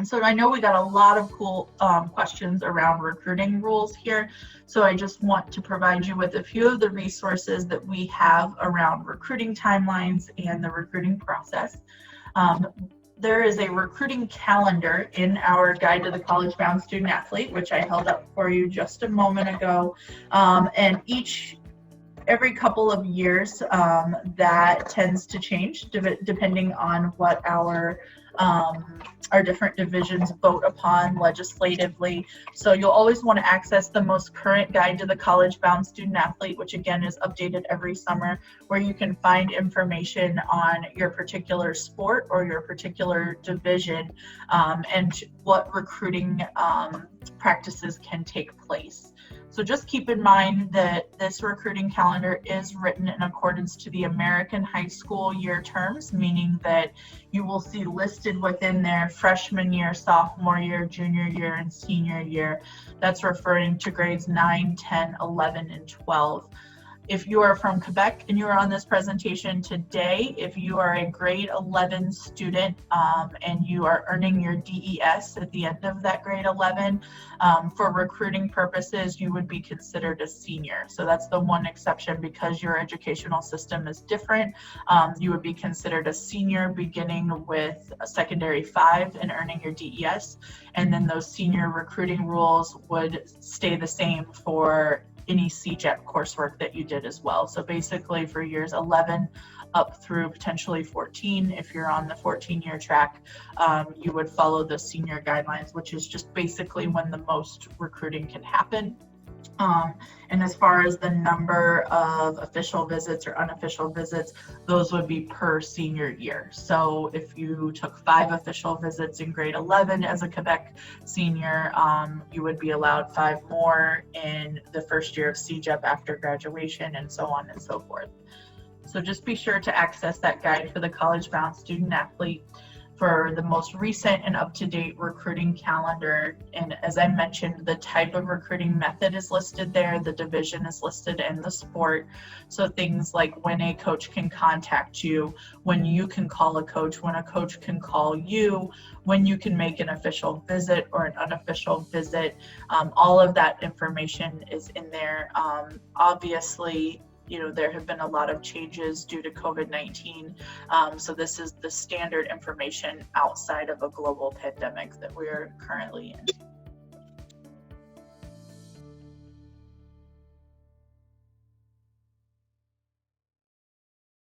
So I know we got a lot of cool questions around recruiting rules here. So I just want to provide you with a few of the resources that we have around recruiting timelines and the recruiting process. Um, there is a recruiting calendar in our Guide to the College Bound Student Athlete, which I held up for you just a moment ago. And every couple of years, that tends to change depending on what our different divisions vote upon legislatively. So you'll always want to access the most current Guide to the College Bound Student Athlete, which again is updated every summer, where you can find information on your particular sport or your particular division, and what recruiting practices can take place. So just keep in mind that this recruiting calendar is written in accordance to the American high school year terms, meaning that you will see listed within there freshman year, sophomore year, junior year, and senior year. That's referring to grades 9, 10, 11, and 12. If you are from Quebec and you are on this presentation today, if you are a grade 11 student and you are earning your DES at the end of that grade 11, for recruiting purposes, you would be considered a senior. So that's the one exception, because your educational system is different. You would be considered a senior beginning with a secondary 5 and earning your DES. And then those senior recruiting rules would stay the same for any CEGEP coursework that you did as well. So basically for years 11 up through potentially 14, if you're on the 14-year track, you would follow the senior guidelines, which is just basically when the most recruiting can happen. And as far as the number of official visits or unofficial visits, those would be per senior year. So if you took 5 official visits in grade 11 as a Quebec senior, you would be allowed 5 more in the first year of CEGEP after graduation, and so on and so forth. So just be sure to access that Guide for the College Bound Student Athlete for the most recent and up-to-date recruiting calendar. And as I mentioned, the type of recruiting method is listed there, the division is listed, and the sport. So things like when a coach can contact you, when you can call a coach, when a coach can call you, when you can make an official visit or an unofficial visit, all of that information is in there. Obviously, there have been a lot of changes due to COVID-19. So this is the standard information outside of a global pandemic that we're currently in.